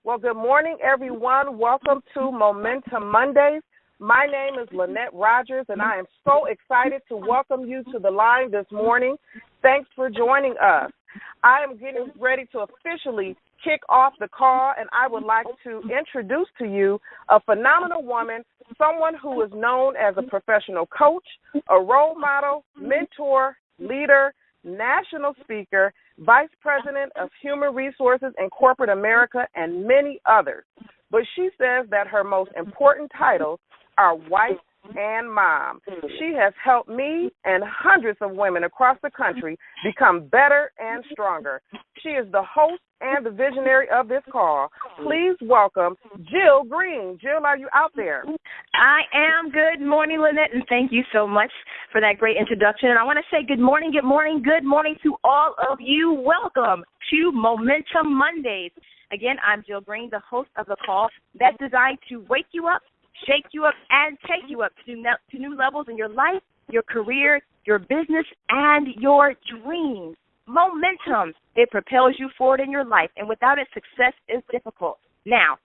Well, good morning, everyone. Welcome to Momentum Mondays. My name is Lynette Rogers, and I am so excited to welcome you to the line this morning. Thanks for joining us. I am getting ready to officially kick off the call, and I would like to introduce to you a phenomenal woman, someone who is known as a professional coach, a role model, mentor, leader, national speaker, Vice President of Human Resources in Corporate America, and many others. But she says that her most important titles are wife and mom. She has helped me and hundreds of women across the country become better and stronger. She is the host and the visionary of this call. Please welcome Jill Green. Jill, are you out there? I am. Good morning, Lynette, and thank you so much for that great introduction. And I want to say good morning to all of you. Welcome to Momentum Mondays. Again, I'm Jill Green, the host of the call that's designed to wake you up, shake you up, and take you up to new levels in your life, your career, your business, and your dreams. Momentum, it propels you forward in your life, and without it, success is difficult. Now,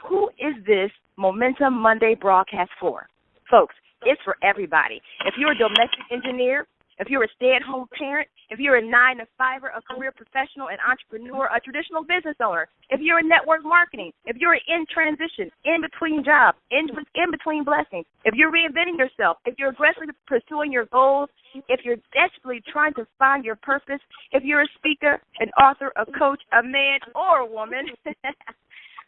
who is this Momentum Monday broadcast for? Folks, it's for everybody. If you're a domestic engineer, if you're a stay-at-home parent, if you're a 9-to-5er, a career professional, an entrepreneur, a traditional business owner, if you're in network marketing, if you're in transition, in between jobs, in between blessings, if you're reinventing yourself, if you're aggressively pursuing your goals, if you're desperately trying to find your purpose, if you're a speaker, an author, a coach, a man, or a woman,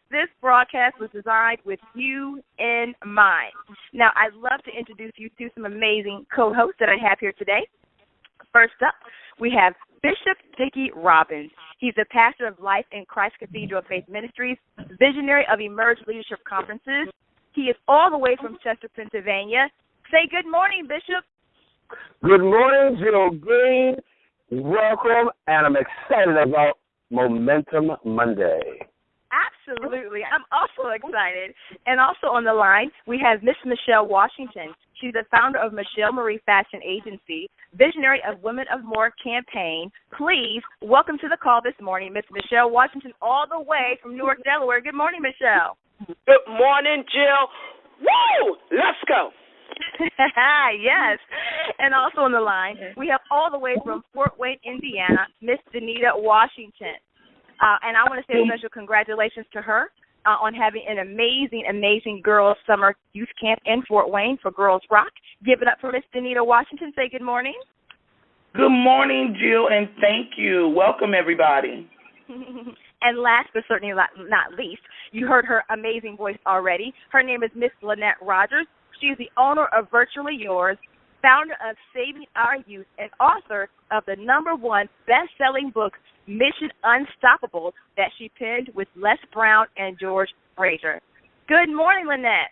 this broadcast was designed with you in mind. Now, I'd love to introduce you to some amazing co-hosts that I have here today. First up, we have Bishop Dickie Robbins. He's the pastor of Life in Christ Cathedral of Faith Ministries, visionary of Emerge Leadership Conferences. He is all the way from Chester, Pennsylvania. Say good morning, Bishop. Good morning, Jill Green. Welcome, and I'm excited about Momentum Monday. Absolutely. I'm also excited. And also on the line, we have Miss Michelle Washington. She's the founder of Michelle Marie Fashion Agency, visionary of Women of More campaign. Please welcome to the call this morning, Miss Michelle Washington, all the way from Newark, Delaware. Good morning, Michelle. Good morning, Jill. Woo! Let's go. Yes. And also on the line, we have all the way from Fort Wayne, Indiana, Miss Danita Washington. And I want to say a special congratulations to her on having an amazing girls' summer youth camp in Fort Wayne for Girls Rock. Give it up for Miss Danita Washington. Say good morning. Good morning, Jill, and thank you. Welcome, everybody. And last but certainly not least, you heard her amazing voice already. Her name is Miss Lynette Rogers. She is the owner of Virtually Yours, founder of Saving Our Youth, and author of the #1 best-selling book, Mission Unstoppable, that she penned with Les Brown and George Fraser. Good morning, Lynette.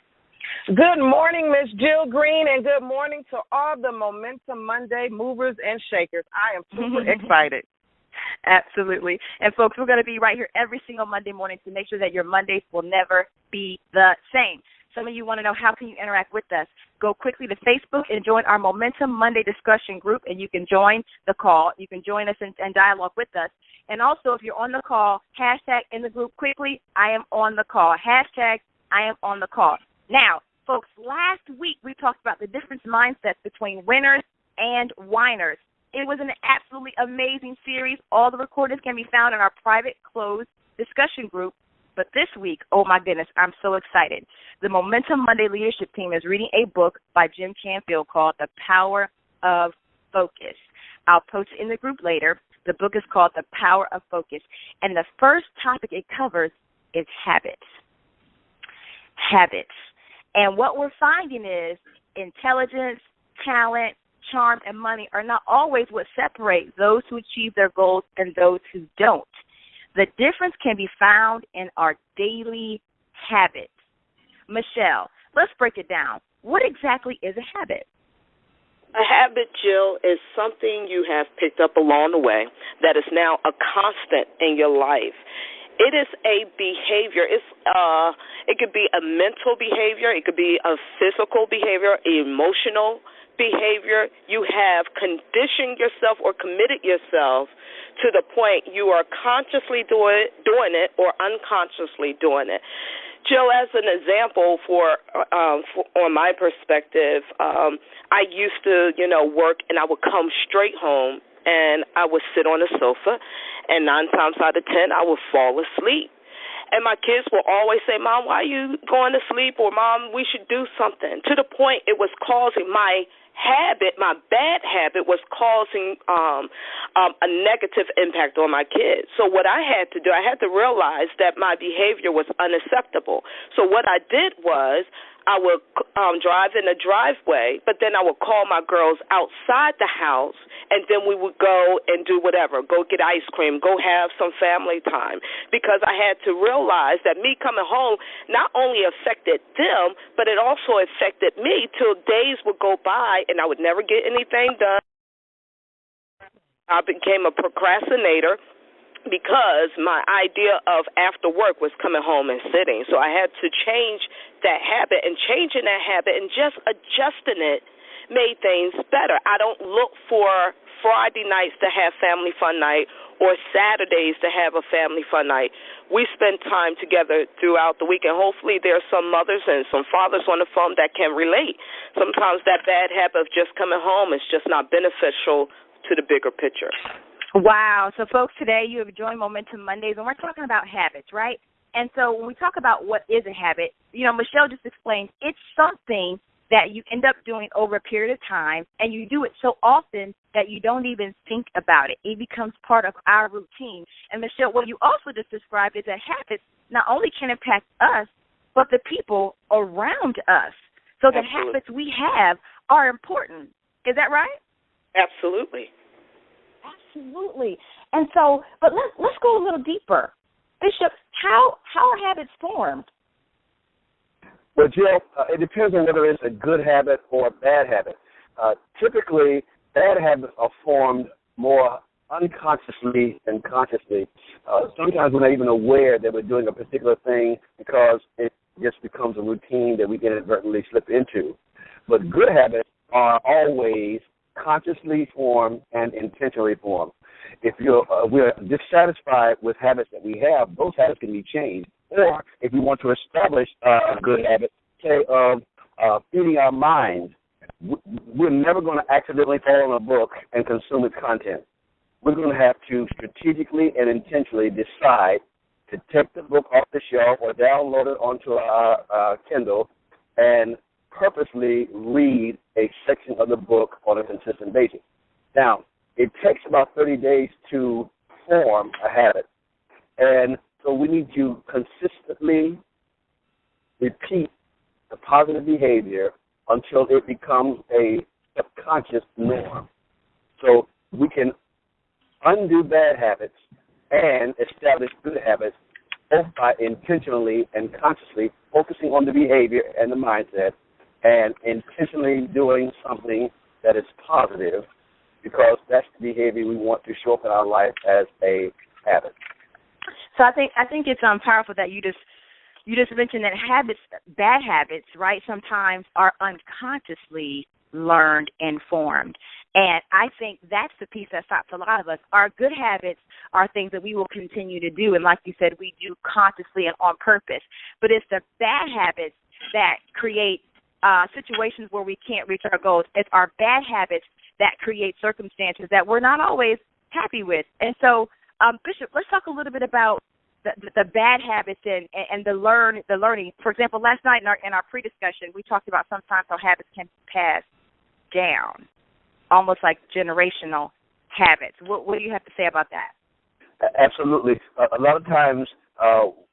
Good morning, Miss Jill Green, and good morning to all the Momentum Monday movers and shakers. I am super excited. Absolutely. And, folks, we're going to be right here every single Monday morning to make sure that your Mondays will never be the same. Some of you want to know how can you interact with us. Go quickly to Facebook and join our Momentum Monday discussion group, and you can join the call. You can join us and dialogue with us. And also, if you're on the call, hashtag in the group quickly, I am on the call. Hashtag I am on the call. Now, folks, last week we talked about the different mindsets between winners and whiners. It was an absolutely amazing series. All the recordings can be found in our private closed discussion group. But this week, oh, my goodness, I'm so excited. The Momentum Monday leadership team is reading a book by Jim Canfield called The Power of Focus. I'll post it in the group later. The book is called The Power of Focus. And the first topic it covers is habits. Habits. And what we're finding is intelligence, talent, charm, and money are not always what separate those who achieve their goals and those who don't. The difference can be found in our daily habits. Michelle, let's break it down. What exactly is a habit? A habit, Jill, is something you have picked up along the way that is now a constant in your life. It is a behavior. It could be a mental behavior. It could be a physical behavior, emotional behavior. You have conditioned yourself or committed yourself to the point you are consciously doing it or unconsciously doing it. Jill, as an example for on my perspective, I used to, work and I would come straight home and I would sit on the sofa, and 9 times out of 10 I would fall asleep. And my kids will always say, "Mom, why are you going to sleep?" Or, "Mom, we should do something." To the point it was causing my bad habit was causing a negative impact on my kids. So what I had to do, I had to realize that my behavior was unacceptable. So what I did was I would drive in the driveway, but then I would call my girls outside the house, and then we would go and do whatever, go get ice cream, go have some family time, because I had to realize that me coming home not only affected them, but it also affected me till days would go by and I would never get anything done. I became a procrastinator because my idea of after work was coming home and sitting. So I had to change that habit, and changing that habit and just adjusting it made things better. I don't look for Friday nights to have family fun night or Saturdays to have a family fun night. We spend time together throughout the week, and hopefully there are some mothers and some fathers on the phone that can relate. Sometimes that bad habit of just coming home is just not beneficial to the bigger picture. Wow. So, folks, today you have joined Momentum Mondays, and we're talking about habits, right? And so when we talk about what is a habit, Michelle just explained it's something that you end up doing over a period of time, and you do it so often that you don't even think about it. It becomes part of our routine. And, Michelle, what you also just described is that habits not only can impact us, but the people around us. So the habits we have are important. Is that right? Absolutely. Absolutely. And so, but let's go a little deeper. Bishop, how are habits formed? Well, Jill, it depends on whether it's a good habit or a bad habit. Typically, bad habits are formed more unconsciously than consciously. Sometimes we're not even aware that we're doing a particular thing because it just becomes a routine that we inadvertently slip into. But good habits are always consciously formed and intentionally formed. If we're dissatisfied with habits that we have, those habits can be changed. Or if we want to establish a good habit, say of feeding our minds, we're never going to accidentally fall on a book and consume its content. We're going to have to strategically and intentionally decide to take the book off the shelf or download it onto our Kindle and purposely read a section of the book on a consistent basis. Now, it takes about 30 days to form a habit, and so we need to consistently repeat the positive behavior until it becomes a subconscious norm. So we can undo bad habits and establish good habits both by intentionally and consciously focusing on the behavior and the mindset and intentionally doing something that is positive, because that's the behavior we want to show up in our life as a habit. So I think it's powerful that you just mentioned that habits, bad habits, right, sometimes are unconsciously learned and formed. And I think that's the piece that stops a lot of us. Our good habits are things that we will continue to do, and like you said, we do consciously and on purpose. But it's the bad habits that create situations where we can't reach our goals. It's our bad habits that create circumstances that we're not always happy with. And so, Bishop, let's talk a little bit about the bad habits and the learning. For example, last night in our pre-discussion, we talked about sometimes how habits can be passed down, almost like generational habits. What do you have to say about that? Absolutely. A lot of times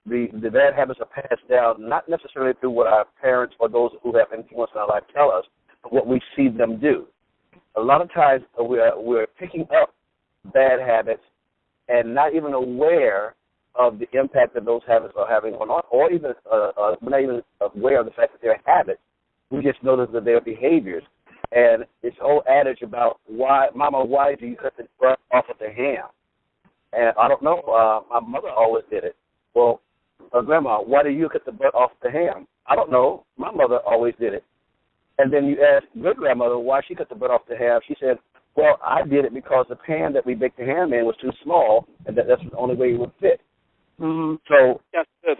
the bad habits are passed down not necessarily through what our parents or those who have influence in our life tell us, but what we see them do. A lot of times we're picking up bad habits and not even aware of the impact that those habits are having on us, or even we're not even aware of the fact that they're habits. We just notice that they're behaviors. And this whole adage about why do you cut the butt off of the ham? And I don't know. My mother always did it. well, Grandma, why do you cut the butt off the ham? I don't know. My mother always did it. And then you ask great-grandmother why she cut the butt off the ham. She said, well, I did it because the pan that we baked the ham in was too small, and that's the only way it would fit. Mm-hmm. So That's good,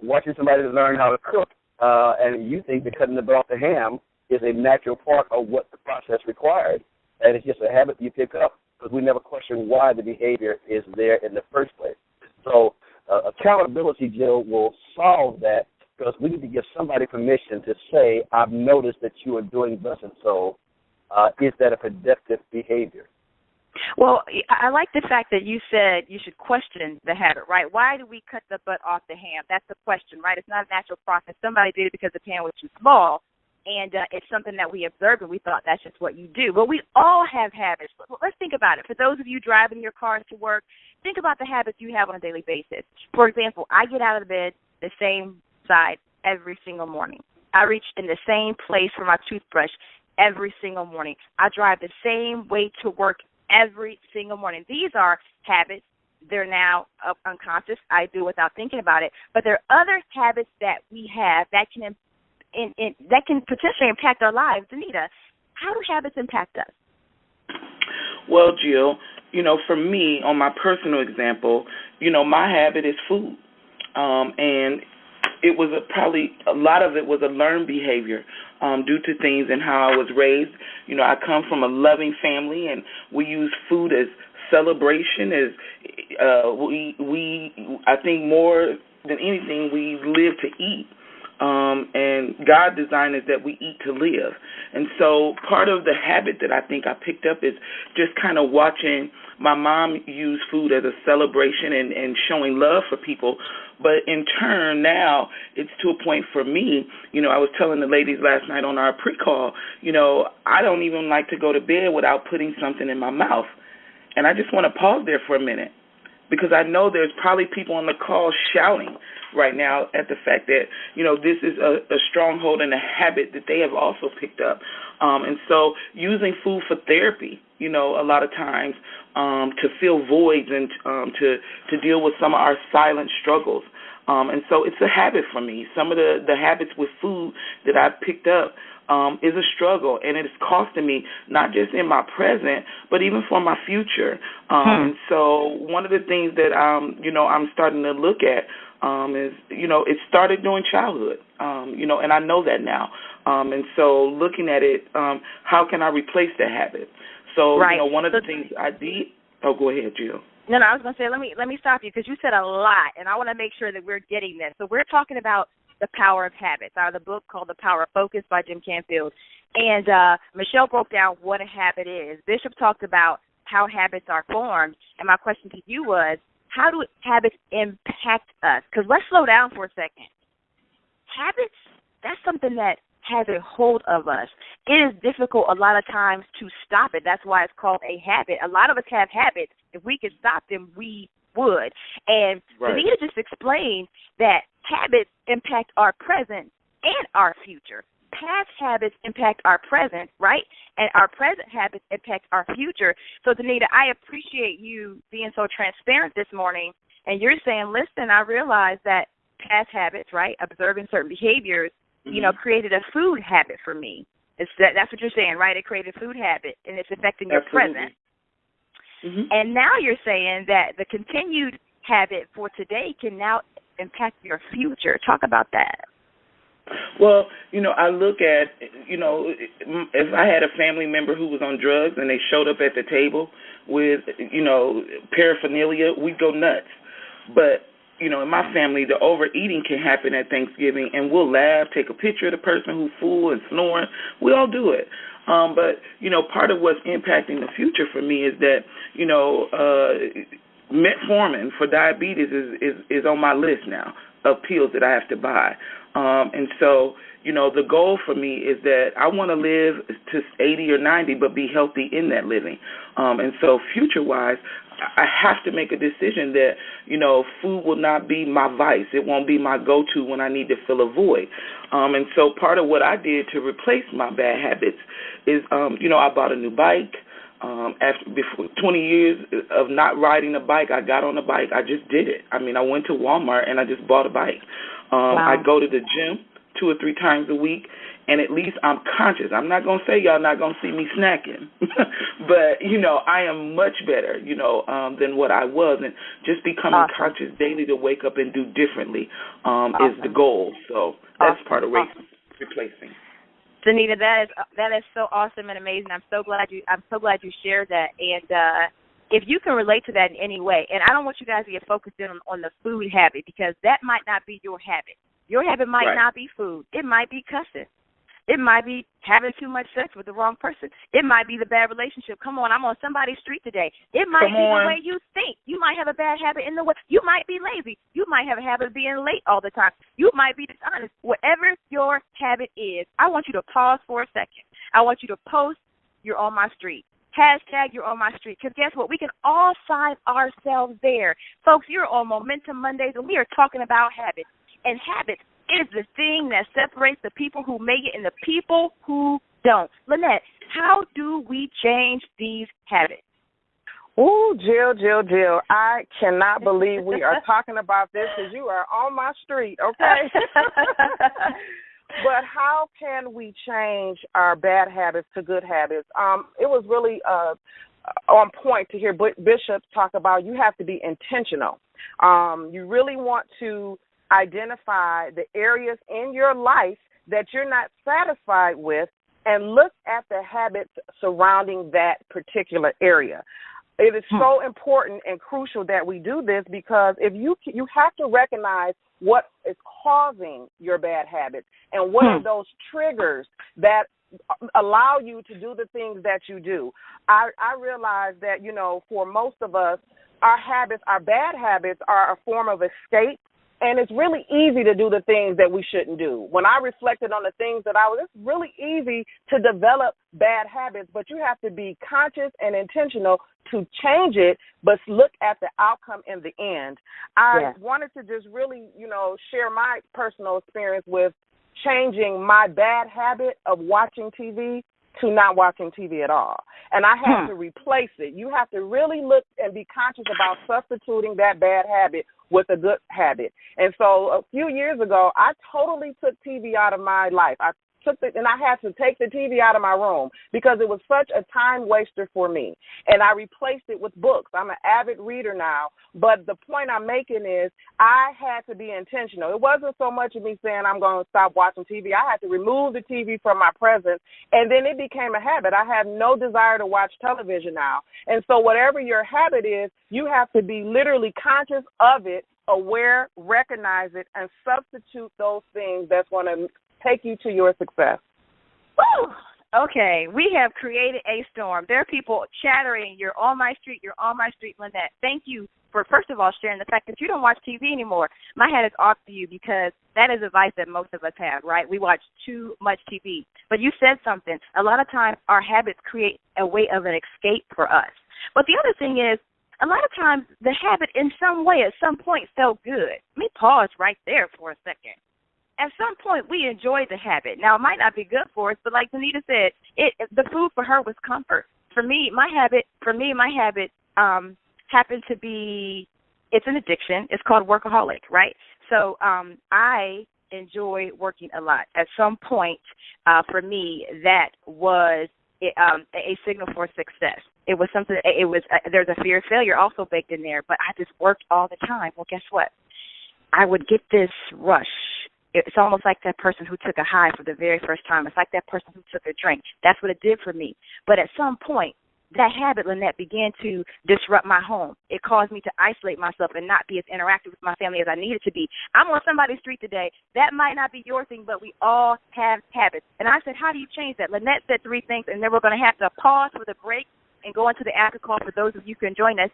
watching somebody learn how to cook, and you think that cutting the butt off the ham is a natural part of what the process required, and it's just a habit you pick up because we never question why the behavior is there in the first place. So accountability, Jill, will solve that because we need to give somebody permission to say, I've noticed that you are doing thus and so. Is that a productive behavior? Well, I like the fact that you said you should question the habit, right? Why do we cut the butt off the ham? That's the question, right? It's not a natural process. Somebody did it because the pan was too small, and it's something that we observed, and we thought that's just what you do. But we all have habits. Let's think about it. For those of you driving your cars to work, think about the habits you have on a daily basis. For example, I get out of the bed the same side every single morning. I reach in the same place for my toothbrush every single morning. I drive the same way to work every single morning. These are habits. They're now unconscious. I do without thinking about it. But there are other habits that we have that can potentially impact our lives. Anita, how do habits impact us? Well, Jill, for me, on my personal example, my habit is food. And it was a lot of it was a learned behavior due to things and how I was raised. I come from a loving family, and we use food as celebration. As I think more than anything, we live to eat. And God designed us that we eat to live. And so part of the habit that I think I picked up is just kind of watching my mom use food as a celebration and showing love for people. But in turn, now it's to a point for me, I was telling the ladies last night on our pre-call, I don't even like to go to bed without putting something in my mouth. And I just want to pause there for a minute, because I know there's probably people on the call shouting right now at the fact that, this is a stronghold and a habit that they have also picked up. And so using food for therapy, a lot of times to fill voids and to deal with some of our silent struggles. And so it's a habit for me. Some of the habits with food that I've picked up is a struggle, and it is costing me not just in my present, but even for my future. And so one of the things that I'm starting to look at is, it started during childhood, and I know that now. And so looking at it, how can I replace that habit? So, right. One of the things I did. Oh, go ahead, Jill. No, I was going to say, let me stop you, because you said a lot, and I want to make sure that we're getting this. So we're talking about The Power of Habits, out of the book called The Power of Focus by Jim Canfield. And Michelle broke down what a habit is. Bishop talked about how habits are formed. And my question to you was, how do habits impact us? Because let's slow down for a second. Habits, that's something that has a hold of us. It is difficult a lot of times to stop it. That's why it's called a habit. A lot of us have habits. If we could stop them, we would. And Anita just explained that habits impact our present and our future. Past habits impact our present, right? And our present habits impact our future. So, Danita, I appreciate you being so transparent this morning. And you're saying, listen, I realize that past habits, right, observing certain behaviors, created a food habit for me. That's what you're saying, right? It created a food habit, and it's affecting your present. Mm-hmm. And now you're saying that the continued habit for today can now impact your future. Talk about that. Well, I look at, if I had a family member who was on drugs and they showed up at the table with, paraphernalia, we'd go nuts. But, in my family, the overeating can happen at Thanksgiving, and we'll laugh, take a picture of the person who's full and snoring. We all do it. But, part of what's impacting the future for me is that, metformin for diabetes is on my list now of pills that I have to buy. And so, the goal for me is that I want to live to 80 or 90 but be healthy in that living. And so future-wise, I have to make a decision that, food will not be my vice. It won't be my go-to when I need to fill a void. And so part of what I did to replace my bad habits is, I bought a new bike. Before 20 years of not riding a bike, I got on a bike. I just did it. I mean, I went to Walmart and I just bought a bike. Wow. I go to the gym 2 or 3 times a week, and at least I'm conscious. I'm not going to say y'all not going to see me snacking, but, I am much better, than what I was, and just becoming conscious daily to wake up and do differently is the goal. So that's part of replacing. Danita, that is so awesome and amazing. I'm so glad you shared that. And if you can relate to that in any way, and I don't want you guys to get focused in on the food habit, because that might not be your habit. Your habit might not be food. It might be cussing. It might be having too much sex with the wrong person. It might be the bad relationship. Come on, I'm on somebody's street today. It might be the way you think. You might have a bad habit in the way. You might be lazy. You might have a habit of being late all the time. You might be dishonest. Whatever your habit is, I want you to pause for a second. I want you to post, "You're on my street." Hashtag "You're on my street." Because guess what? We can all find ourselves there. Folks, you're on Momentum Mondays, and we are talking about habits. And habits is the thing that separates the people who make it and the people who don't. Lynette, how do we change these habits? Ooh, Jill, I cannot believe we are talking about this, because you are on my street, okay? But how can we change our bad habits to good habits? It was really on point to hear Bishop talk about you have to be intentional. You really want to identify the areas in your life that you're not satisfied with and look at the habits surrounding that particular area. It is so important and crucial that we do this, because if you have to recognize what is causing your bad habits and what are those triggers that allow you to do the things that you do. I realize that, for most of us, our bad habits are a form of escape. And it's really easy to do the things that we shouldn't do. When I reflected on the things that it's really easy to develop bad habits, but you have to be conscious and intentional to change it, but look at the outcome in the end. I wanted to just really, share my personal experience with changing my bad habit of watching TV to not watching TV at all. And I had to replace it. You have to really look and be conscious about substituting that bad habit with a good habit. And so a few years ago, I totally took TV out of my life. And I had to take the TV out of my room because it was such a time waster for me. And I replaced it with books. I'm an avid reader now. But the point I'm making is I had to be intentional. It wasn't so much of me saying I'm going to stop watching TV. I had to remove the TV from my presence, and then it became a habit. I have no desire to watch television now. And so whatever your habit is, you have to be literally conscious of it, aware, recognize it, and substitute those things that's going to take you to your success. Woo! Okay, we have created a storm. There are people chattering, "You're on my street, you're on my street," Lynette. Thank you for, first of all, sharing the fact that you don't watch TV anymore. My hat is off to you, because that is advice that most of us have, right? We watch too much TV. But you said something. A lot of times our habits create a way of an escape for us. But the other thing is, a lot of times the habit in some way at some point felt good. Let me pause right there for a second. At some point, we enjoyed the habit. Now, it might not be good for us, but like Danita said, the food for her was comfort. For me, my habit happened to be, it's an addiction. It's called workaholic, right? So I enjoy working a lot. At some point, for me, that was a signal for success. It was something. There's a fear of failure also baked in there, but I just worked all the time. Well, guess what? I would get this rush. It's almost like that person who took a high for the very first time. It's like that person who took a drink. That's what it did for me. But at some point, that habit, Lynette, began to disrupt my home. It caused me to isolate myself and not be as interactive with my family as I needed to be. I'm on somebody's street today. That might not be your thing, but we all have habits. And I said, how do you change that? Lynette said 3 things, and then we're going to have to pause for the break and go into the after call for those of you who can join us.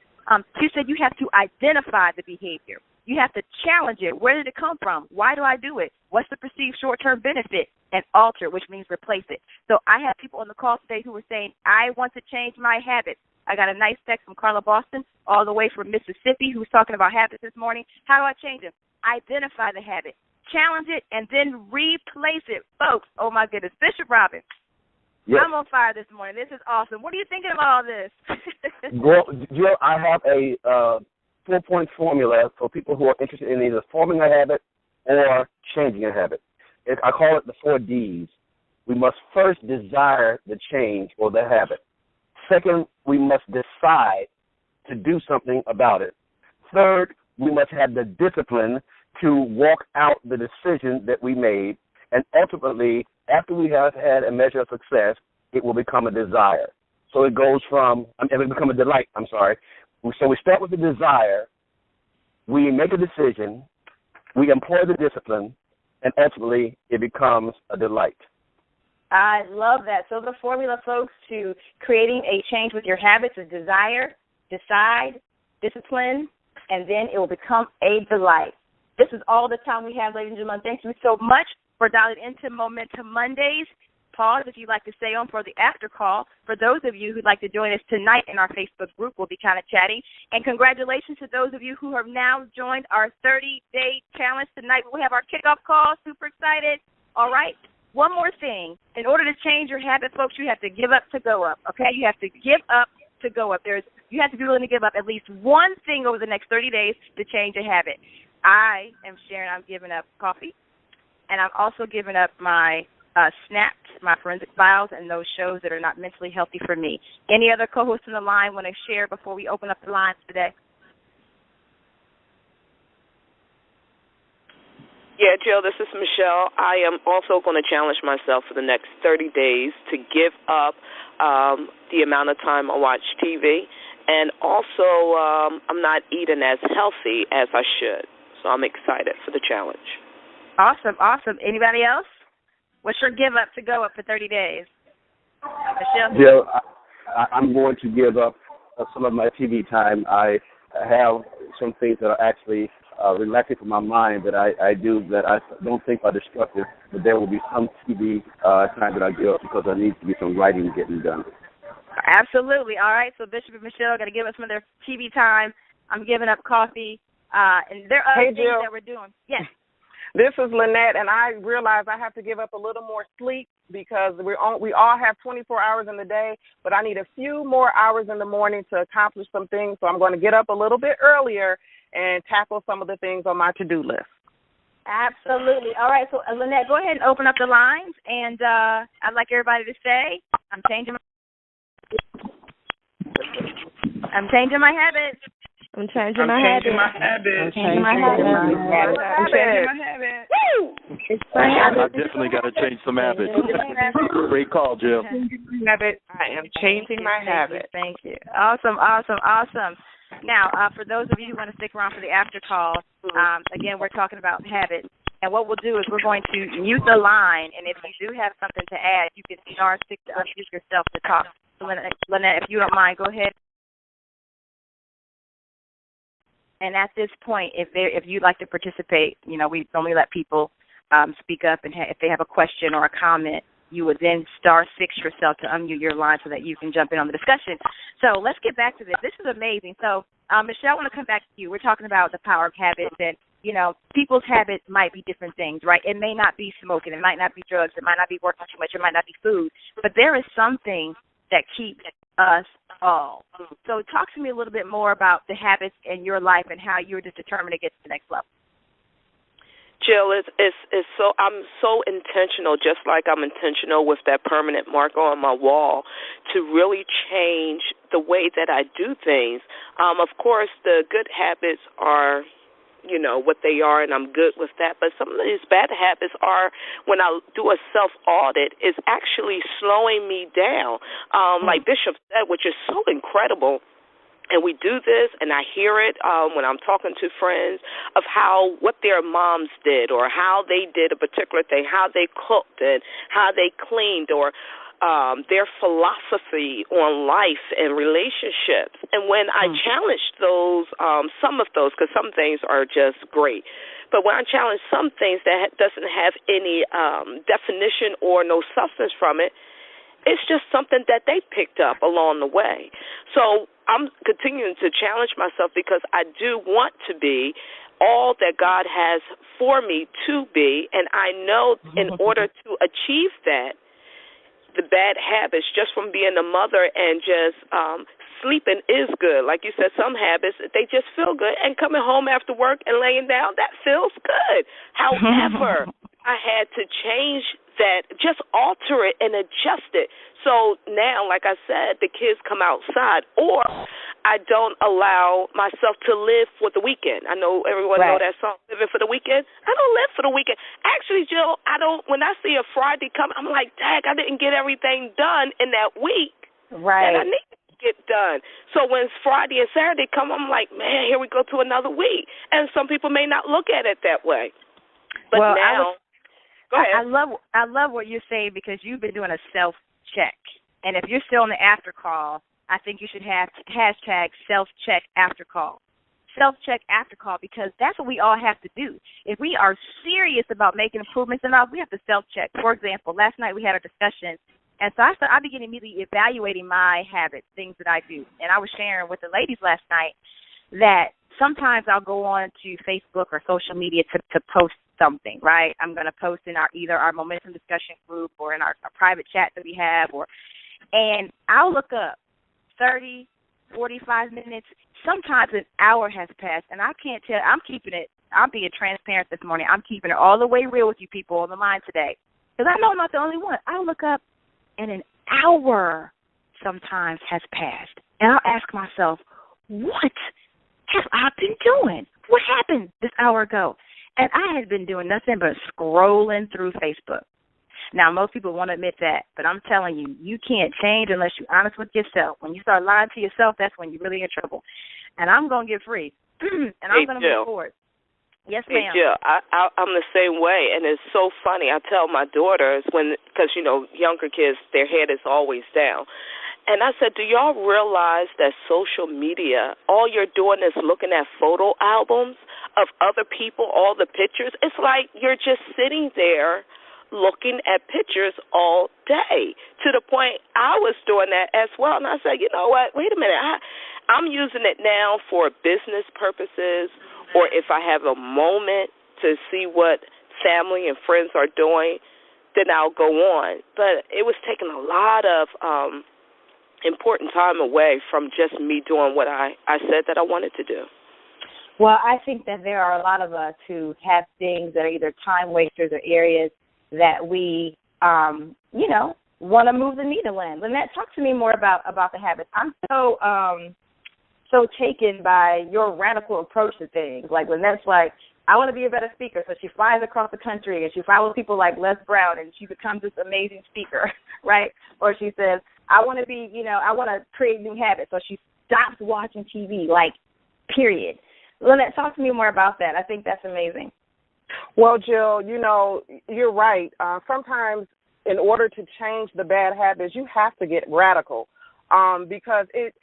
She said you have to identify the behavior. You have to challenge it. Where did it come from? Why do I do it? What's the perceived short-term benefit? And alter, which means replace it. So I have people on the call today who were saying, I want to change my habits. I got a nice text from Carla Boston all the way from Mississippi who's talking about habits this morning. How do I change them? Identify the habit, challenge it, and then replace it. Folks, oh my goodness. Bishop Robin, Yes. I'm on fire this morning. This is awesome. What are you thinking about all this? Well, Jill, I have a 4-point formula for people who are interested in either forming a habit or changing a habit. I call it the 4 Ds. We must first desire the change or the habit. Second, we must decide to do something about it. Third, we must have the discipline to walk out the decision that we made. And ultimately, after we have had a measure of success, it will become a desire. So it goes from, it will become a delight, I'm sorry. So we start with the desire, we make a decision, we employ the discipline, and ultimately it becomes a delight. I love that. So the formula, folks, to creating a change with your habits is desire, decide, discipline, and then it will become a delight. This is all the time we have, ladies and gentlemen. Thank you so much for dialing into Momentum Mondays. Pause if you'd like to stay on for the after call. For those of you who'd like to join us tonight in our Facebook group, we'll be kind of chatting. And congratulations to those of you who have now joined our 30-day challenge. Tonight we'll have our kickoff call. Super excited. All right. One more thing. In order to change your habit, folks, you have to give up to go up, okay? You have to give up to go up. You have to be willing to give up at least one thing over the next 30 days to change a habit. I am sharing I'm giving up coffee, and I'm also giving up my Snapped, my forensic files, and those shows that are not mentally healthy for me. Any other co-hosts on the line want to share before we open up the lines today? Yeah, Jill, this is Michelle. I am also going to challenge myself for the next 30 days to give up the amount of time I watch TV, and also I'm not eating as healthy as I should. So I'm excited for the challenge. Awesome, awesome. Anybody else? What's your give up to go up for 30 days? Michelle? Jill, I'm going to give up some of my TV time. I have some things that are actually relaxing for my mind that I do that I don't think are destructive, but there will be some TV time that I give up because there needs to be some writing getting done. Absolutely. All right, so Bishop and Michelle got to give us some of their TV time. I'm giving up coffee. And there are other things Jill. that we're doing. Yes. This is Lynette, and I realize I have to give up a little more sleep because we all have 24 hours in the day, but I need a few more hours in the morning to accomplish some things, so I'm going to get up a little bit earlier and tackle some of the things on my to-do list. Absolutely. All right, so Lynette, go ahead and open up the lines, and I'd like everybody to say, I'm changing my habits. I'm changing my habit. I definitely got to change some habits. Great call, Jill. I am changing my habit. Thank you. Awesome. Now, for those of you who want to stick around for the after call, again, we're talking about habits. And what we'll do is we're going to mute the line, and if you do have something to add, you can *6 to unmute yourself to talk. So Lynette, if you don't mind, go ahead. And at this point, if you'd like to participate, we normally let people speak up, and if they have a question or a comment, you would then *6 yourself to unmute your line so that you can jump in on the discussion. So let's get back to this. This is amazing. So, Michelle, I want to come back to you. We're talking about the power of habits, and, people's habits might be different things, right? It may not be smoking. It might not be drugs. It might not be working too much. It might not be food. But there is something that keeps us all. So talk to me a little bit more about the habits in your life and how you're just determined to get to the next level. Jill, it's so I'm so intentional, just like I'm intentional with that permanent marker on my wall, to really change the way that I do things. Of course, the good habits are what they are, and I'm good with that. But some of these bad habits are, when I do a self-audit, is actually slowing me down. Like Bishop said, which is so incredible. And we do this, and I hear it when I'm talking to friends of what their moms did, or how they did a particular thing, how they cooked and how they cleaned, or their philosophy on life and relationships. And when I challenge those, some of those, because some things are just great, but when I challenge some things that doesn't have any definition or no substance from it, it's just something that they picked up along the way. So I'm continuing to challenge myself because I do want to be all that God has for me to be, and I know in order to achieve that, the bad habits just from being a mother and just sleeping is good. Like you said, some habits, they just feel good. And coming home after work and laying down, that feels good. However, I had to change that, just alter it and adjust it. So now, like I said, the kids come outside, or I don't allow myself to live for the weekend. I know everyone know that song, Living for the Weekend. I don't live for the weekend. Actually, Jill, I don't. When I see a Friday come, I'm like, dang, I didn't get everything done in that week that I need to get done. So when Friday and Saturday come, I'm like, man, here we go to another week. And some people may not look at it that way. But now, go ahead. I love what you're saying, because you've been doing a self-check. And if you're still on the after call, I think you should have hashtag self-check after call. Self-check after call, because that's what we all have to do. If we are serious about making improvements in our life, we have to self-check. For example, last night we had a discussion, and so I began immediately evaluating my habits, things that I do. And I was sharing with the ladies last night that sometimes I'll go on to Facebook or social media to post something, right? I'm going to post in either our Momentum discussion group or in our private chat that we have, and I'll look up 30, 45 minutes, sometimes an hour has passed, and I can't tell. I'm being transparent this morning. I'm keeping it all the way real with you people on the line today, because I know I'm not the only one. I'll look up, and an hour sometimes has passed, and I'll ask myself, what have I been doing? What happened this hour ago? And I had been doing nothing but scrolling through Facebook. Now, most people won't admit that, but I'm telling you, you can't change unless you're honest with yourself. When you start lying to yourself, that's when you're really in trouble. And I'm going to get free, and I'm going to move forward. Yes, ma'am. Hey, Jill, I'm the same way, and it's so funny. I tell my daughters, because, younger kids, their head is always down. And I said, do y'all realize that social media, all you're doing is looking at photo albums of other people, all the pictures? It's like you're just sitting there looking at pictures all day, to the point I was doing that as well. And I said, you know what, wait a minute, I'm using it now for business purposes, or if I have a moment to see what family and friends are doing, then I'll go on. But it was taking a lot of important time away from just me doing what I said that I wanted to do. Well, I think that there are a lot of us who have things that are either time wasters or areas that we, want to move the needle in. Lynette, talk to me more about the habits. I'm so taken by your radical approach to things. Like Lynette's like, I want to be a better speaker, so she flies across the country and she follows people like Les Brown and she becomes this amazing speaker, right? Or she says, I want to create new habits, so she stops watching TV, like, period. Lynette, talk to me more about that. I think that's amazing. Well, Jill, you're right. Sometimes in order to change the bad habits, you have to get radical because it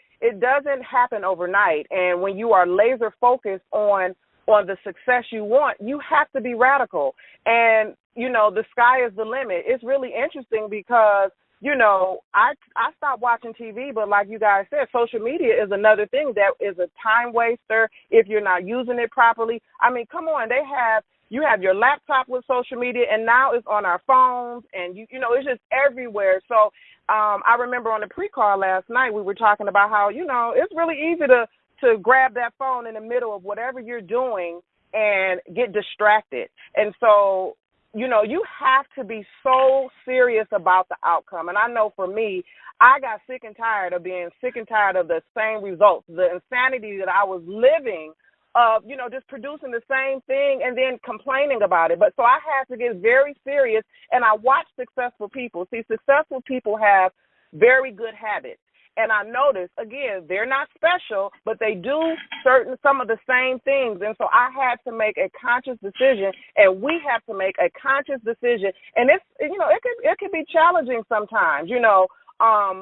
doesn't happen overnight. And when you are laser focused on the success you want, you have to be radical. And, the sky is the limit. It's really interesting because, I stopped watching TV, but like you guys said, social media is another thing that is a time waster if you're not using it properly. I mean, come on, you have your laptop with social media, and now it's on our phones, and it's just everywhere. So I remember on the pre-call last night we were talking about how it's really easy to grab that phone in the middle of whatever you're doing and get distracted. And so you have to be so serious about the outcome. And I know for me, I got sick and tired of being sick and tired of the same results, the insanity that I was living of, just producing the same thing and then complaining about it. But so I had to get very serious, and I watched successful people. See, successful people have very good habits. And I noticed, again, they're not special, but they do some of the same things. And so I had to make a conscious decision, and we have to make a conscious decision. And it can be challenging sometimes,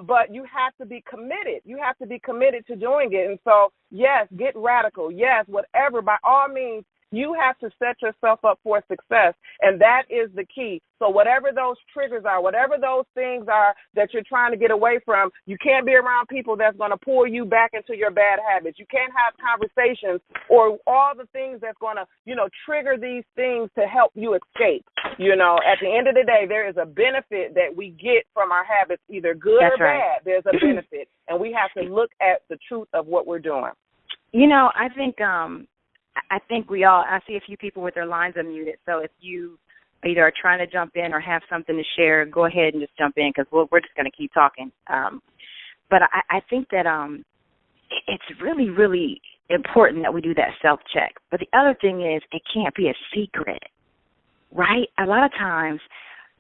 but you have to be committed. You have to be committed to doing it. And so, yes, get radical. Yes, whatever. By all means, You have to set yourself up for success, and that is the key. So whatever those triggers are, whatever those things are that you're trying to get away from, you can't be around people that's going to pull you back into your bad habits. You can't have conversations or all the things that's going to, trigger these things to help you escape. At the end of the day, there is a benefit that we get from our habits, either good That's or right. bad. There's a benefit, and we have to look at the truth of what we're doing. I think we all, I see a few people with their lines unmuted, so if you either are trying to jump in or have something to share, go ahead and just jump in because we're just going to keep talking. But I think that it's really, really important that we do that self-check. But the other thing is it can't be a secret, right? A lot of times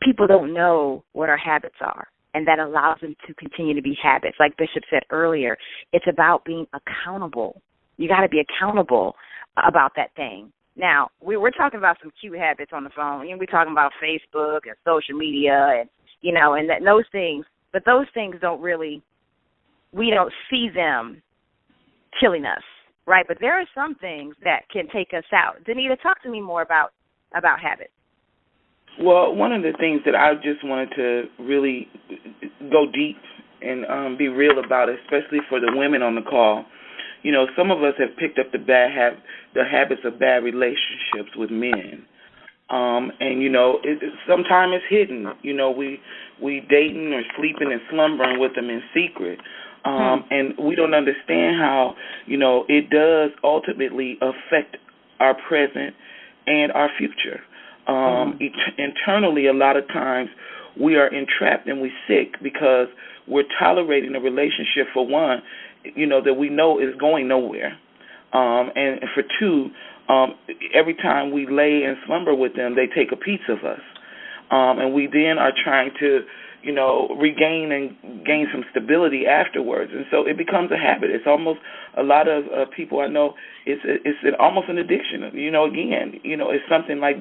people don't know what our habits are, and that allows them to continue to be habits. Like Bishop said earlier, it's about being accountable. You got to be accountable about that thing. Now, we're talking about some cute habits on the phone. We're talking about Facebook and social media and those things. But those things we don't see them killing us, right? But there are some things that can take us out. Danita, talk to me more about habits. Well, one of the things that I just wanted to really go deep and be real about, especially for the women on the call, some of us have picked up the habits of bad relationships with men. Sometimes it's hidden. We dating or sleeping and slumbering with them in secret. And we don't understand how, it does ultimately affect our present and our future. Internally, a lot of times we are entrapped and we sick because we're tolerating a relationship, for one, that we know is going nowhere. And for two, every time we lay and slumber with them, they take a piece of us. And we then are trying to, regain and gain some stability afterwards. And so it becomes a habit. It's almost, a lot of people I know, it's almost an addiction. It's something like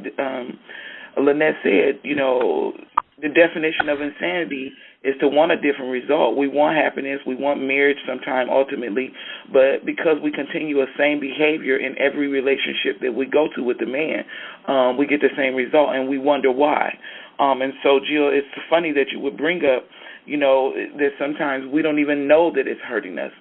Lynette said, the definition of insanity is to want a different result. We want happiness. We want marriage sometime ultimately. But because we continue the same behavior in every relationship that we go to with the man, we get the same result, and we wonder why. And so, Jill, it's funny that you would bring up, that sometimes we don't even know that it's hurting us.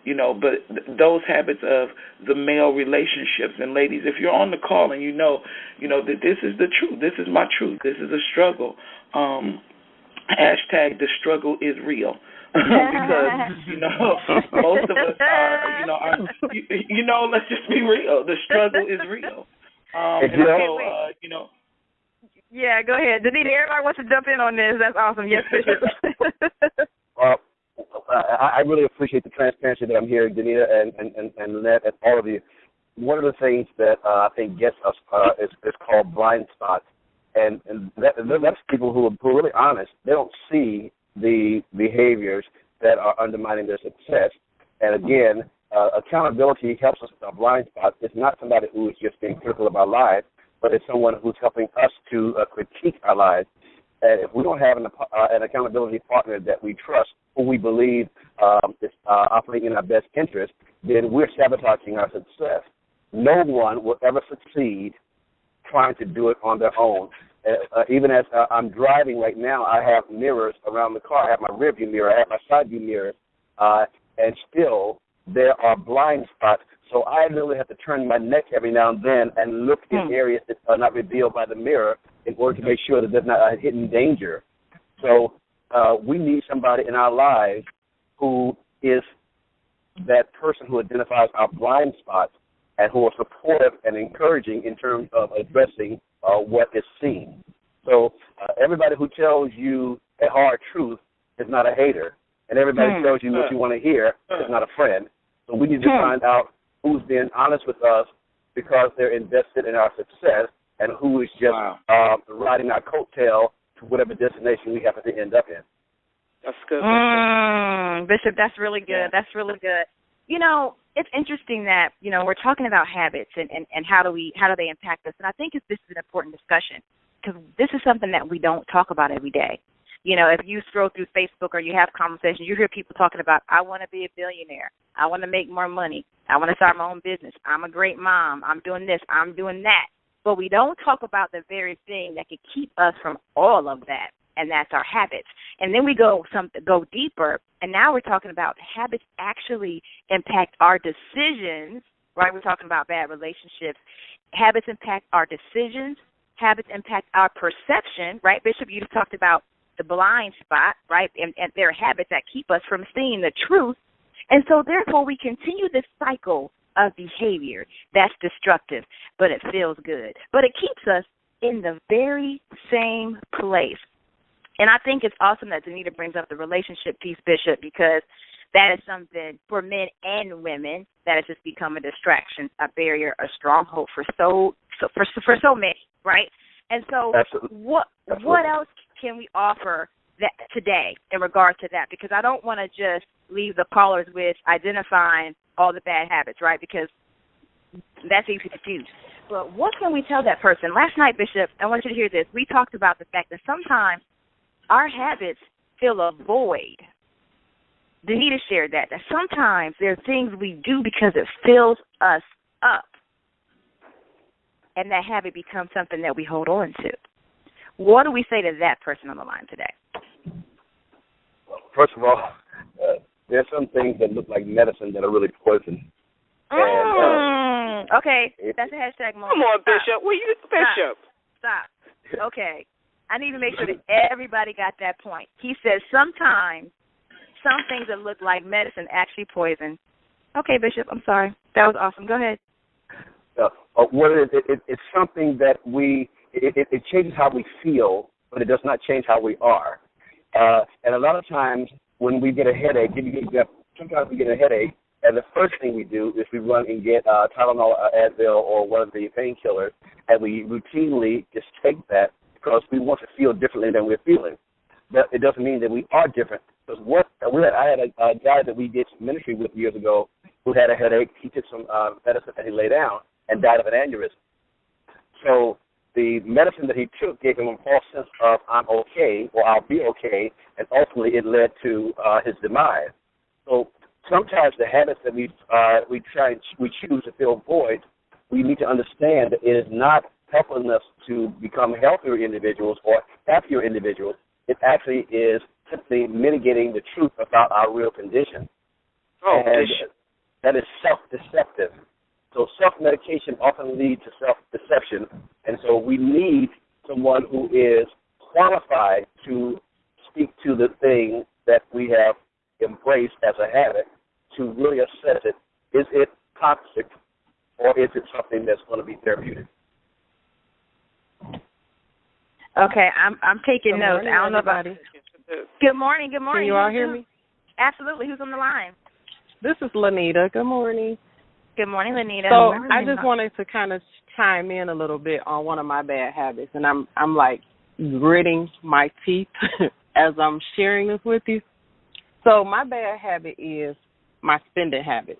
But those habits of the male relationships, and ladies, if you're on the call and that this is the truth, this is my truth, this is a struggle, hashtag the struggle is real. Because, most of us are, let's just be real. The struggle is real. Yeah, go ahead. Danita, everybody wants to jump in on this. That's awesome. Yes, Bishop. I really appreciate the transparency that I'm hearing, Danita and Lynette and all of you. One of the things that I think gets us is called blind spots. And that's people who are really honest. They don't see the behaviors that are undermining their success. And again, accountability helps us with our blind spots. It's not somebody who is just being critical of our lives, but it's someone who's helping us to critique our lives. And if we don't have an accountability partner that we trust, who we believe is operating in our best interest, then we're sabotaging our success. No one will ever succeed trying to do it on their own. Even as I'm driving right now, I have mirrors around the car. I have my rear view mirror, I have my side view mirror, and still there are blind spots. So I literally have to turn my neck every now and then and look in areas that are not revealed by the mirror in order to make sure that there's not a hidden danger. So we need somebody in our lives who is that person who identifies our blind spots and who are supportive and encouraging in terms of addressing what is seen. So everybody who tells you a hard truth is not a hater, and everybody who tells you what you want to hear is not a friend. So we need to find out who's being honest with us because they're invested in our success and who is just riding our coattail to whatever destination we happen to end up in. That's good. Bishop, that's really good. Yeah. That's really good. It's interesting that, we're talking about habits and how do they impact us. And I think this is an important discussion because this is something that we don't talk about every day. You know, if you scroll through Facebook or you have conversations, you hear people talking about, I want to be a billionaire. I want to make more money. I want to start my own business. I'm a great mom. I'm doing this. I'm doing that. But we don't talk about the very thing that could keep us from all of that, and that's our habits. And then we go deeper, and now we're talking about habits actually impact our decisions, right? We're talking about bad relationships. Habits impact our decisions. Habits impact our perception, right? Bishop, you talked about the blind spot, right? And there are habits that keep us from seeing the truth. And so, therefore, we continue this cycle of behavior that's destructive, but it feels good. But it keeps us in the very same place. And I think it's awesome that Danita brings up the relationship piece, Bishop, because that is something for men and women that has just become a distraction, a barrier, a stronghold for so many, right? And so what else can we offer that today in regard to that? Because I don't want to just leave the callers with identifying all the bad habits, right? Because that's easy to do. But what can we tell that person? Last night, Bishop, I want you to hear this. We talked about the fact that sometimes our habits fill a void. Danita shared that sometimes there are things we do because it fills us up, and that habit becomes something that we hold on to. What do we say to that person on the line today? Well, first of all, there are some things that look like medicine that are really poison. Okay, that's a hashtag moment. Come on, Bishop. Bishop? Stop. Okay. I need to make sure that everybody got that point. He says sometimes some things that look like medicine actually poison. Okay, Bishop, I'm sorry. That was awesome. Go ahead. It's something that it changes how we feel, but it does not change how we are. And a lot of times when we get a headache, sometimes we get a headache, and the first thing we do is we run and get Tylenol, Advil, or one of the painkillers, and we routinely just take that because we want to feel differently than we're feeling. But it doesn't mean that we are different. Because I had a guy that we did ministry with years ago who had a headache. He took some medicine and he lay down and died of an aneurysm. So the medicine that he took gave him a false sense of I'm okay or I'll be okay, and ultimately it led to his demise. So sometimes the habits that we choose to fill void, we need to understand that it is not helping us to become healthier individuals or happier individuals. It actually is simply mitigating the truth about our real condition. And that is self-deceptive. So self-medication often leads to self-deception, and so we need someone who is qualified to speak to the thing that we have embraced as a habit to really assess it. Is it toxic, or is it something that's going to be therapeutic? Okay, I'm taking notes. Morning, I don't know about. Good morning. Can you all hear me? Absolutely. Who's on the line? This is Lanita. Good morning. Good morning, Lanita. So I just wanted to kind of chime in a little bit on one of my bad habits, and I'm like gritting my teeth as I'm sharing this with you. So my bad habit is my spending habit.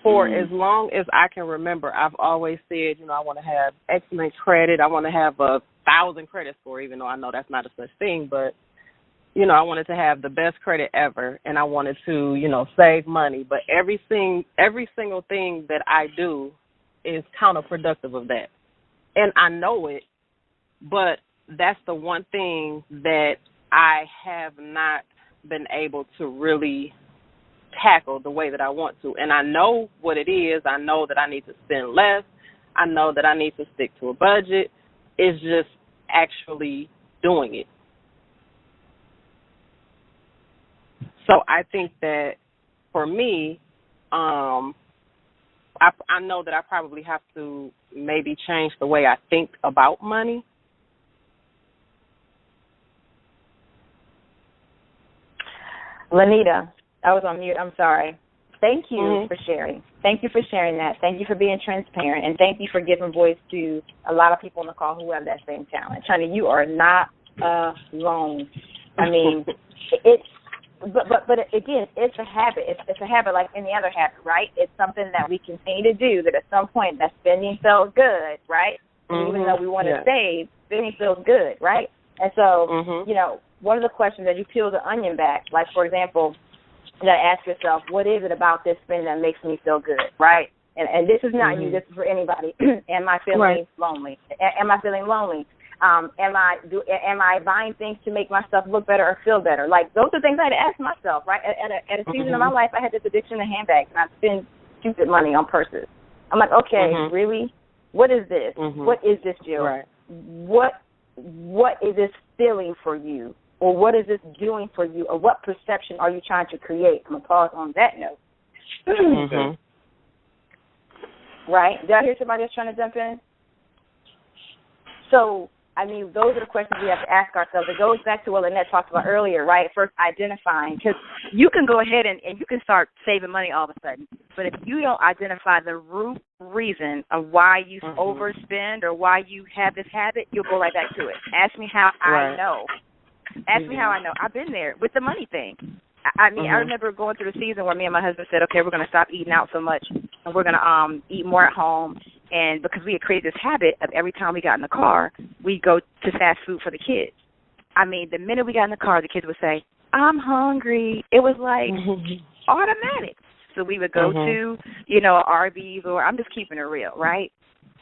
For as long as I can remember, I've always said, I want to have excellent credit. I want to have 1,000 credit score, even though I know that's not a such thing. But, I wanted to have the best credit ever, and I wanted to, save money. But every single thing that I do is counterproductive of that. And I know it, but that's the one thing that I have not been able to really tackle the way that I want to. And I know what it is. I know that I need to spend less. I know that I need to stick to a budget. It's just actually doing it. So I think that for me, I know that I probably have to maybe change the way I think about money. Lanita, I was on mute. I'm sorry. Thank you for sharing. Thank you for sharing that. Thank you for being transparent, and thank you for giving voice to a lot of people on the call who have that same challenge. Honey, you are not alone. I mean, but again, it's a habit. It's a habit like any other habit, right? It's something that we continue to do. That at some point, that spending feels good, right? Even though we want to save, spending feels good, right? And so, you know, one of the questions that you peel the onion back, like, for example, you got to ask yourself, what is it about this spending that makes me feel good, right? And this is not you. This is for anybody. Am I feeling lonely? Am I feeling lonely? Am I buying things to make myself look better or feel better? Like, those are things I had to ask myself, right? At a season of my life, I had this addiction to handbags, and I'd spend stupid money on purses. I'm like, okay, really? What is this? What is this, Jill? Right. What is this feeling for you? Or what is this doing for you? Or what perception are you trying to create? I'm going to pause on that note. Right? Did I hear somebody else trying to jump in? So, I mean, those are the questions we have to ask ourselves. It goes back to what Lynette talked about earlier, right? First, identifying. Because you can go ahead and you can start saving money all of a sudden. But if you don't identify the root reason of why you overspend or why you have this habit, you'll go right back to it. Ask me how I know. Ask me how I know. I've been there with the money thing. I mean, I remember going through the season where me and my husband said, okay, we're going to stop eating out so much, and we're going to eat more at home. And because we had created this habit of every time we got in the car, we'd go to fast food for the kids. I mean, the minute we got in the car, the kids would say, I'm hungry. It was like automatic. So we would go to, you know, Arby's, or I'm just keeping it real, right?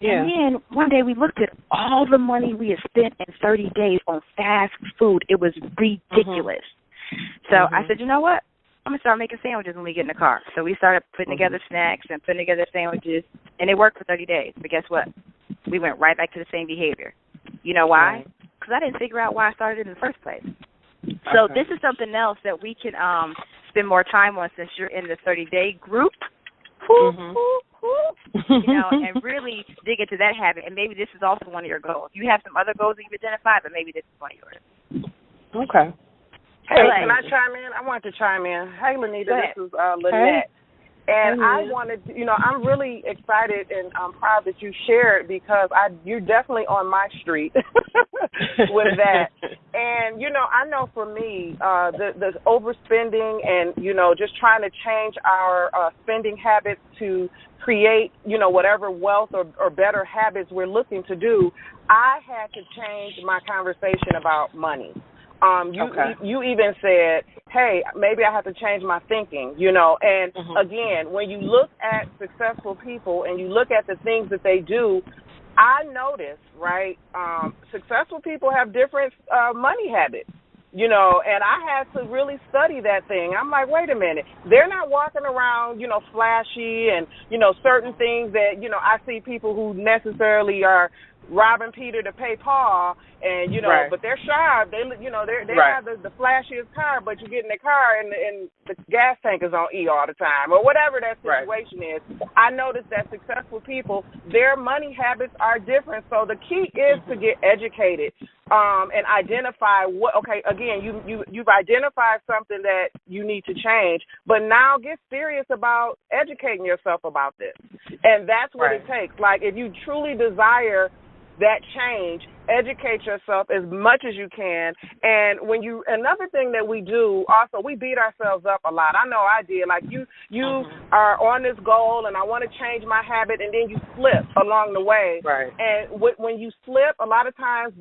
Yeah. And then one day we looked at all the money we had spent in 30 days on fast food. It was ridiculous. So I said, you know what? I'm going to start making sandwiches when we get in the car. So we started putting together snacks and putting together sandwiches, and it worked for 30 days. But guess what? We went right back to the same behavior. You know why? Because I didn't figure out why I started in the first place. So this is something else that we can spend more time on since you're in the 30-day group. You know, and really dig into that habit. And maybe this is also one of your goals. You have some other goals that you've identified, but maybe this is one of yours. Okay. Hey, can I chime in? I wanted to chime in. Hey, Lanita, this is Lynette. And I wanted to, you know, I'm really excited and I'm proud that you shared because you're definitely on my street with that. And, you know, I know for me, the overspending and, you know, just trying to change our spending habits to create, you know, whatever wealth or better habits we're looking to do, I had to change my conversation about money. You even said, hey, maybe I have to change my thinking, you know. And, again, when you look at successful people and you look at the things that they do, I notice, right, successful people have different money habits, you know, and I had to really study that thing. I'm like, wait a minute. They're not walking around, you know, flashy and, you know, certain things that, you know, I see people who necessarily are robbing Peter to pay Paul, and you know, but they're sharp. They, you know, they have the flashiest car, but you get in the car and the gas tank is on E all the time, or whatever that situation is. I noticed that successful people, their money habits are different. So the key is to get educated and identify what. Okay, again, you've identified something that you need to change, but now get serious about educating yourself about this, and that's what it takes. Like if you truly desire that change, educate yourself as much as you can. And another thing that we do also, we beat ourselves up a lot. I know I did. Like you are on this goal and I want to change my habit, and then you slip along the way. Right. And when you slip, a lot of times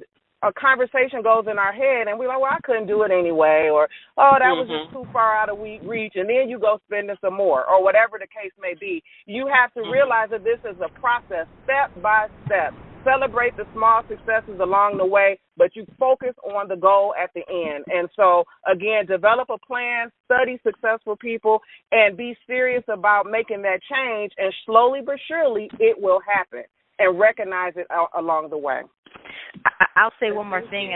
a conversation goes in our head and we're like, well, I couldn't do it anyway, or, oh, that was just too far out of reach, and then you go spending some more, or whatever the case may be. You have to realize that this is a process, step by step. Celebrate the small successes along the way, but you focus on the goal at the end. And so, again, develop a plan, study successful people, and be serious about making that change, and slowly but surely it will happen, and recognize it along the way. I'll say one more thing,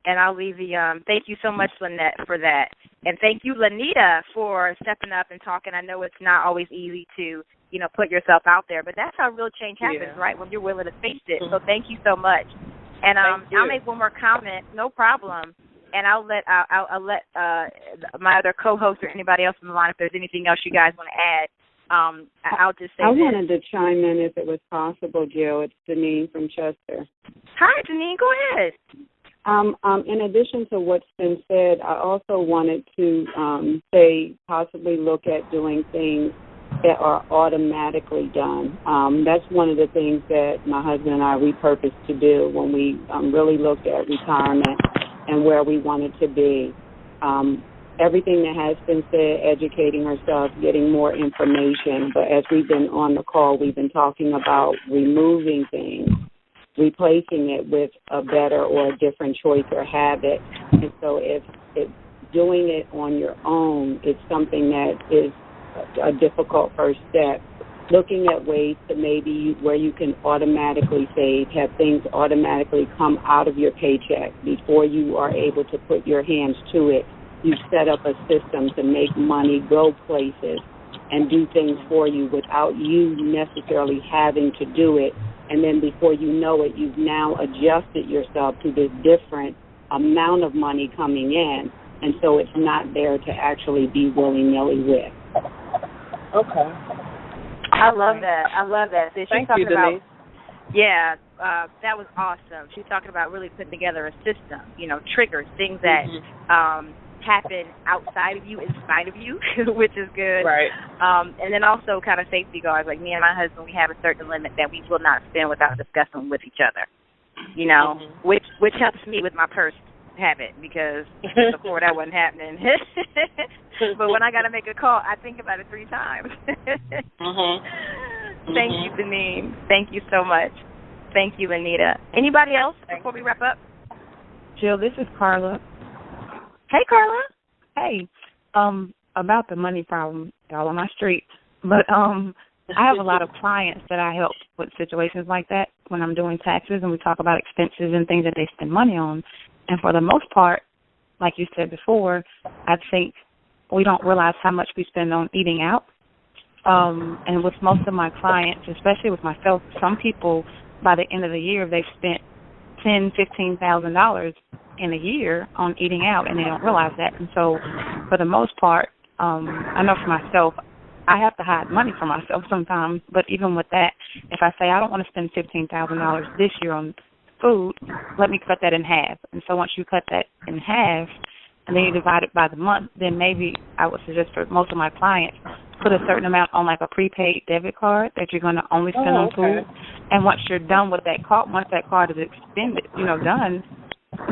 and I'll leave the thank you so much, Lynette, for that. And thank you, Lanita, for stepping up and talking. I know it's not always easy to, you know, put yourself out there, but that's how real change happens, right, when you're willing to face it. So thank you so much. And I'll make one more comment, no problem, and I'll let my other co-host or anybody else on the line, if there's anything else you guys want to add. I'll just say I wanted to chime in if it was possible, Jill. It's Janine from Chester. Hi, Janine. Go ahead. In addition to what's been said, I also wanted to say possibly look at doing things that are automatically done. That's one of the things that my husband and I repurposed to do when we really looked at retirement. and where we want it to be. Everything that has been said, educating ourselves, getting more information. But as we've been on the call, we've been talking about removing things, replacing it with a better or a different choice or habit. And so if doing it on your own is something that is a difficult first step, looking at ways to maybe where you can automatically save, have things automatically come out of your paycheck before you are able to put your hands to it. You've set up a system to make money go places and do things for you without you necessarily having to do it. And then before you know it, you've now adjusted yourself to this different amount of money coming in. And so it's not there to actually be willy-nilly with. Okay. I love that. So Thank you, Denise. Yeah, that was awesome. She's talking about really putting together a system, triggers, things that happen outside of you, inside of you, which is good. Right. And then also kind of safety guards. Like me and my husband, we have a certain limit that we will not spend without discussing with each other, which helps me with my purse habit because before that wasn't happening. But when I got to make a call, I think about it 3 times. Thank you, Denise. Thank you so much. Thank you, Anita. Anybody else before we wrap up? Jill, this is Carla. Hey, Carla. Hey, about the money problem, y'all on my street. But I have a lot of clients that I help with situations like that when I'm doing taxes and we talk about expenses and things that they spend money on. And for the most part, like you said before, I think we don't realize how much we spend on eating out. And with most of my clients, especially with myself, some people by the end of the year they've spent $10,000, $15,000 in a year on eating out, and they don't realize that. And so, for the most part, I know for myself, I have to hide money from myself sometimes. But even with that, if I say I don't want to spend $15,000 this year on food, let me cut that in half. And so once you cut that in half, and then you divide it by the month, then maybe I would suggest for most of my clients, put a certain amount on like a prepaid debit card that you're going to only spend on food. And once you're done with that card, once that card is expended, done,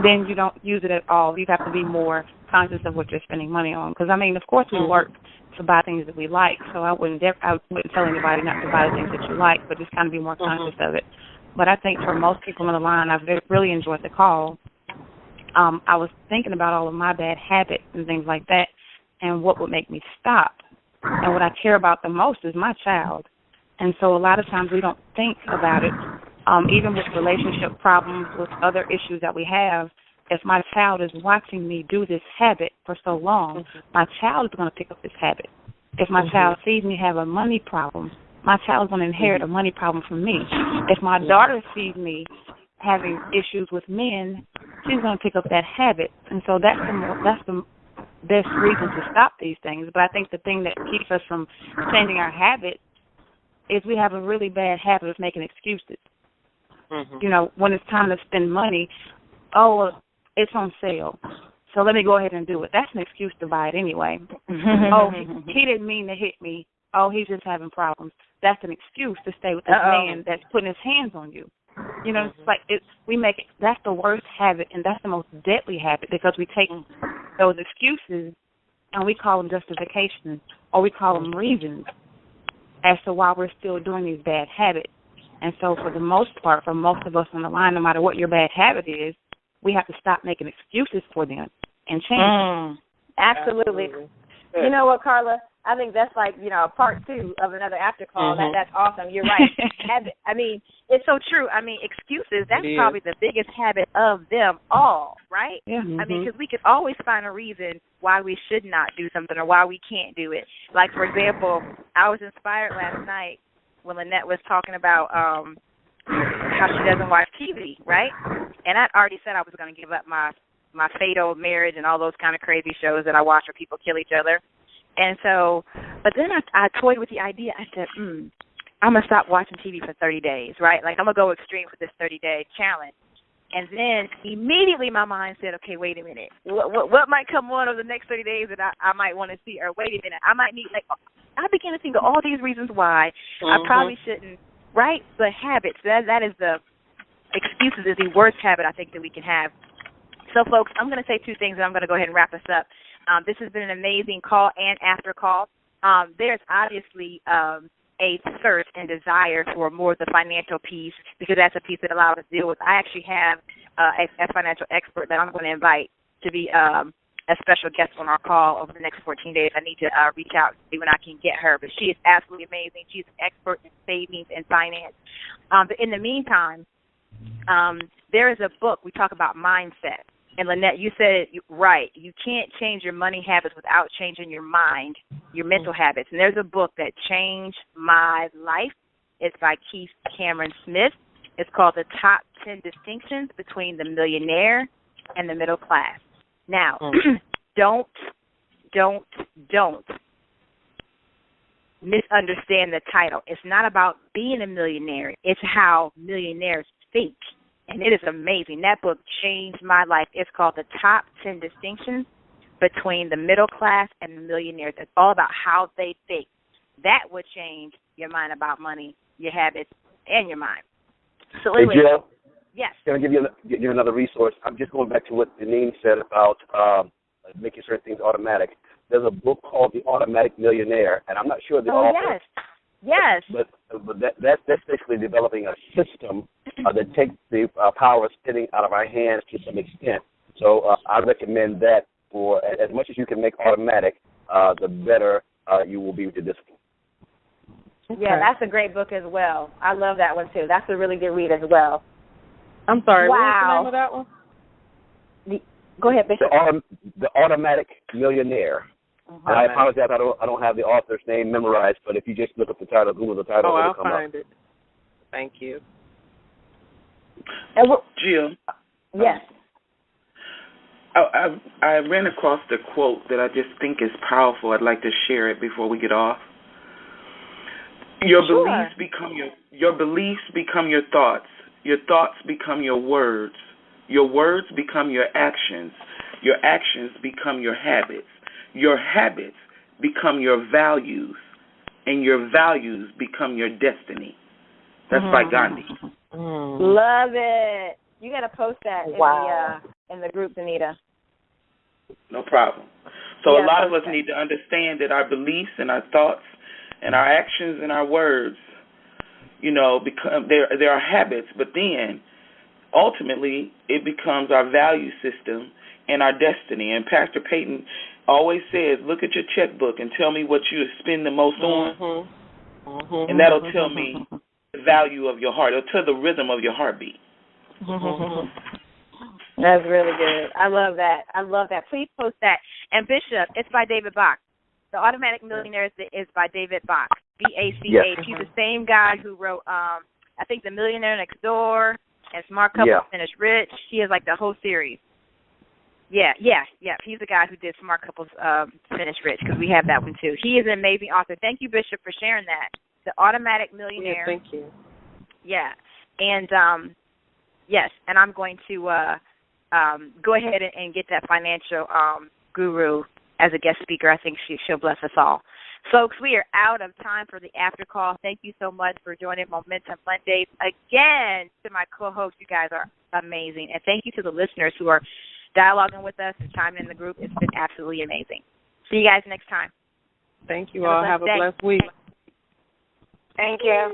then you don't use it at all. You have to be more conscious of what you're spending money on. Because, of course we work to buy things that we like, so I wouldn't tell anybody not to buy the things that you like, but just kind of be more conscious of it. But I think for most people on the line, I've really enjoyed the call. I was thinking about all of my bad habits and things like that and what would make me stop. And what I care about the most is my child. And so a lot of times we don't think about it. Even with relationship problems, with other issues that we have, if my child is watching me do this habit for so long, my child is going to pick up this habit. If my child sees me have a money problem, my child is going to inherit a money problem from me. If my daughter sees me having issues with men, she's going to pick up that habit. And so that's the best reason to stop these things. But I think the thing that keeps us from changing our habits is we have a really bad habit of making excuses. When it's time to spend money, it's on sale, so let me go ahead and do it. That's an excuse to buy it anyway. He didn't mean to hit me. He's just having problems. That's an excuse to stay with this man that's putting his hands on you. It's like that's the worst habit, and that's the most deadly habit because we take those excuses and we call them justifications or we call them reasons as to why we're still doing these bad habits. And so for the most part, for most of us on the line, no matter what your bad habit is, we have to stop making excuses for them and change. Absolutely. You know what, Carla? I think that's like, part 2 of another after call. That's awesome. You're right. It's so true. Excuses, that's probably the biggest habit of them all, right? Yeah. Because we could always find a reason why we should not do something or why we can't do it. Like, for example, I was inspired last night when Lynette was talking about how she doesn't watch TV, right? And I already said I was going to give up my Fatal Marriage and all those kind of crazy shows that I watch where people kill each other. And so, but then I toyed with the idea. I said, I'm going to stop watching TV for 30 days, right? Like, I'm going to go extreme with this 30-day challenge. And then immediately my mind said, okay, wait a minute. What might come on over the next 30 days that I might want to see? Or wait a minute, I might need, I began to think of all these reasons why I probably shouldn't, right? The habits, that is the excuses is the worst habit I think that we can have. So, folks, I'm going to say two things, and I'm going to go ahead and wrap us up. This has been an amazing call and after call. There's obviously a thirst and desire for more of the financial piece, because that's a piece that allows us to deal with. I actually have a financial expert that I'm going to invite to be a special guest on our call over the next 14 days. I need to reach out and see when I can get her, but she is absolutely amazing. She's an expert in savings and finance. But in the meantime, there is a book. We talk about mindset. And, Lynette, you said it right. You can't change your money habits without changing your mind, your mental habits. And there's a book that changed my life. It's by Keith Cameron Smith. It's called The Top 10 Distinctions Between the Millionaire and the Middle Class. Now, don't misunderstand the title. It's not about being a millionaire. It's how millionaires think. And it is amazing. That book changed my life. It's called The Top 10 Distinctions Between the Middle Class and the Millionaires. It's all about how they think. That would change your mind about money, your habits, and your mind. So anyway, hey, Jill? Yes. Can I give you another resource? I'm just going back to what Deneen said about making certain things automatic. There's a book called The Automatic Millionaire, and I'm not sure the author. Yes. But that's basically developing a system that takes the power of spending out of our hands to some extent. So I recommend that for as much as you can make automatic, the better you will be with your discipline. Yeah, that's a great book as well. I love that one too. That's a really good read as well. I'm sorry. Wow. What was the name of that one? Go ahead, Bishop. The Automatic Millionaire. And I apologize, I don't have the author's name memorized, but if you just look up the title, Google the title, it'll come up. I'll find it. Thank you. Jill. Yes. I ran across the quote that I just think is powerful. I'd like to share it before we get off. Your beliefs become your thoughts. Your thoughts become your words. Your words become your actions. Your actions become your habits. Your habits become your values, and your values become your destiny. That's by Gandhi. Love it. You got to post that in the group, Anita. No problem. So a lot of us need to understand that our beliefs and our thoughts and our actions and our words, become there are habits, but then ultimately it becomes our value system and our destiny. And Pastor Peyton always says, look at your checkbook and tell me what you spend the most on, and that'll tell me the value of your heart. It'll tell the rhythm of your heartbeat. That's really good. I love that. Please post that. And Bishop, it's by David Bach. The Automatic Millionaire is by David Bach, B-A-C-H. Yes. He's the same guy who wrote, I think, The Millionaire Next Door and Smart Couples Finish Rich. He has like the whole series. Yeah. He's the guy who did Smart Couples Finish Rich, because we have that one too. He is an amazing author. Thank you, Bishop, for sharing that. The Automatic Millionaire. Yeah, thank you. Yeah, and yes, and I'm going to go ahead and get that financial guru as a guest speaker. I think she'll bless us all. Folks, we are out of time for the after call. Thank you so much for joining Momentum Mondays. Again, to my co-hosts, you guys are amazing. And thank you to the listeners who are dialoguing with us and chiming in the group. It's been absolutely amazing. See you guys next time. Thank you all. Have a blessed week. Thank you.